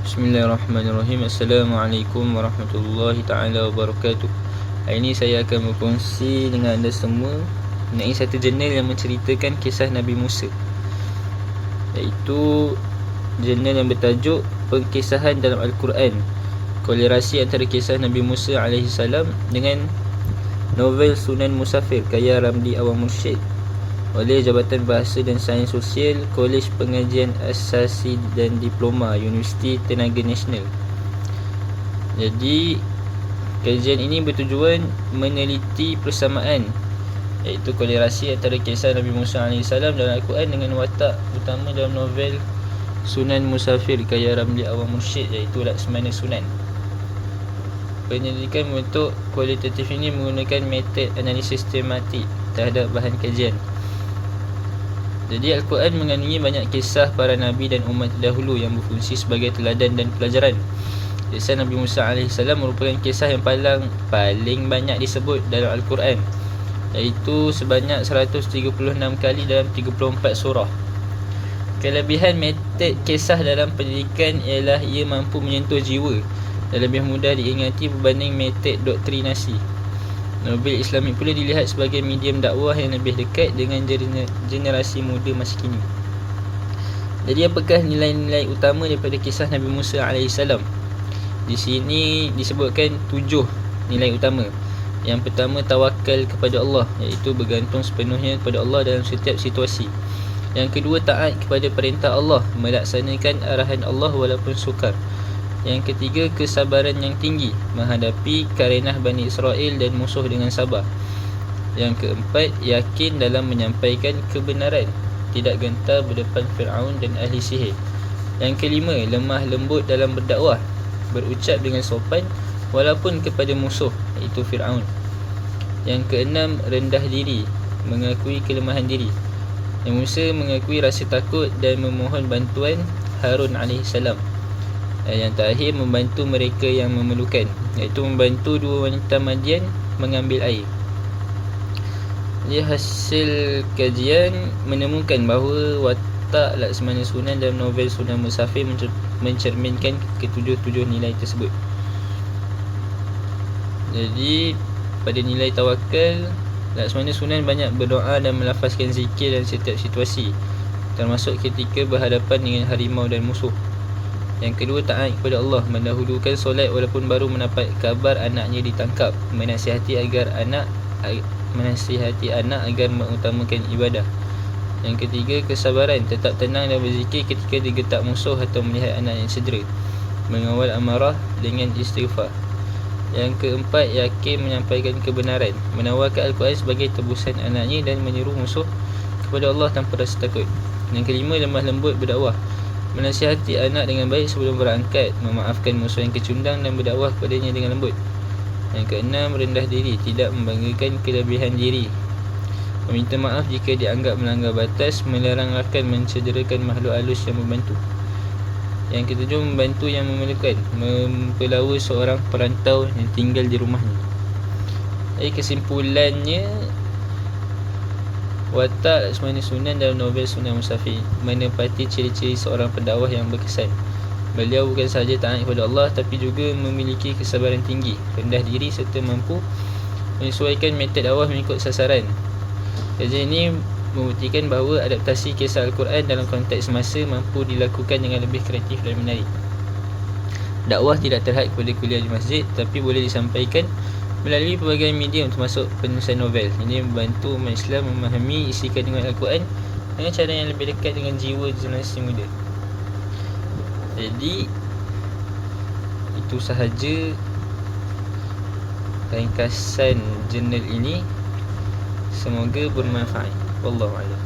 Bismillahirrahmanirrahim. Assalamualaikum warahmatullahi ta'ala wabarakatuh. Hari ini saya akan berkongsi dengan anda semua mengenai satu jurnal yang menceritakan kisah Nabi Musa, iaitu jurnal yang bertajuk Perkisahan dalam Al-Quran, kolerasi antara kisah Nabi Musa AS dengan novel Sunan Musafir karya Ramli Awang Mursyid oleh Jabatan Bahasa dan Sains Sosial, Kolej Pengajian Asasi dan Diploma, Universiti Tenaga Nasional. Jadi kajian ini bertujuan meneliti persamaan, iaitu kolerasi antara kisah Nabi Musa AS dalam Al-Quran dengan watak utama dalam novel Sunan Musafir karya Ramli Awang Mursyid, iaitu Laksmana Sunan. Penyelidikan bentuk kualitatif ini menggunakan metod analisis tematik terhadap bahan kajian. Jadi Al-Quran mengandungi banyak kisah para Nabi dan umat dahulu yang berfungsi sebagai teladan dan pelajaran. Kisah Nabi Musa AS merupakan kisah yang paling banyak disebut dalam Al-Quran, iaitu sebanyak 136 kali dalam 34 surah. Kelebihan metod kisah dalam pendidikan ialah ia mampu menyentuh jiwa dan lebih mudah diingati berbanding metod doktrinasi. Novel Islamik pula dilihat sebagai medium dakwah yang lebih dekat dengan generasi muda masa kini. Jadi apakah nilai-nilai utama daripada kisah Nabi Musa AS? Di sini disebutkan 7 nilai utama. Yang pertama, tawakal kepada Allah, iaitu bergantung sepenuhnya kepada Allah dalam setiap situasi. Yang kedua, taat kepada perintah Allah, melaksanakan arahan Allah walaupun sukar. Yang ketiga, kesabaran yang tinggi, menghadapi karenah Bani Israel dan musuh dengan sabar. Yang keempat, yakin dalam menyampaikan kebenaran, tidak gentar berdepan Fir'aun dan ahli sihir. Yang kelima, lemah lembut dalam berdakwah, berucap dengan sopan walaupun kepada musuh, iaitu Fir'aun. Yang keenam, rendah diri, mengakui kelemahan diri. Yang Musa mengakui rasa takut dan memohon bantuan Harun AS. Yang terakhir, membantu mereka yang memerlukan, iaitu membantu dua wanita Madian mengambil air. Jadi hasil kajian menemukan bahawa watak Laksmana Sunan dalam novel Sunan Musafir mencerminkan ketujuh-tujuh nilai tersebut. Jadi pada nilai tawakal, Laksmana Sunan banyak berdoa dan melafazkan zikir dalam setiap situasi, termasuk ketika berhadapan dengan harimau dan musuh. Yang kedua, taat kepada Allah, mendahulukan solat walaupun baru mendapat kabar anaknya ditangkap, menasihati anak agar mengutamakan ibadah. Yang ketiga, kesabaran, tetap tenang dan berzikir ketika digetak musuh atau melihat anak yang cedera, mengawal amarah dengan istighfar. Yang keempat, yakin menyampaikan kebenaran, menawarkan Al-Quran sebagai tebusan anaknya dan menyeru musuh kepada Allah tanpa rasa takut. Yang kelima, lemah lembut berdakwah, menasihati anak dengan baik sebelum berangkat, memaafkan musuh yang kecundang dan berdakwah kepadanya dengan lembut. Yang keenam, rendah diri, tidak membanggakan kelebihan diri, meminta maaf jika dianggap melanggar batas, melarang rakan mencederakan makhluk halus yang membantu. Yang ketujuh, membantu yang memerlukan, mempelawa seorang perantau yang tinggal di rumahnya. Jadi kesimpulannya, watak Laksmana Sunan dalam novel Sunan Musafir menepati ciri-ciri seorang pendakwah yang berkesan. Beliau bukan sahaja taat kepada Allah, tapi juga memiliki kesabaran tinggi, rendah diri serta mampu menyesuaikan metod dakwah mengikut sasaran. Kajian ini membuktikan bahawa adaptasi kisah Al-Quran dalam konteks semasa mampu dilakukan dengan lebih kreatif dan menarik. Dakwah tidak terhad kepada kuliah di masjid, tapi boleh disampaikan melalui pelbagai medium termasuk penulisan novel. Ini membantu umat Islam memahami isi kandungan Al-Quran dengan cara yang lebih dekat dengan jiwa generasi muda. Jadi itu sahaja ringkasan jurnal ini. Semoga bermanfaat. Wallahu a'lam.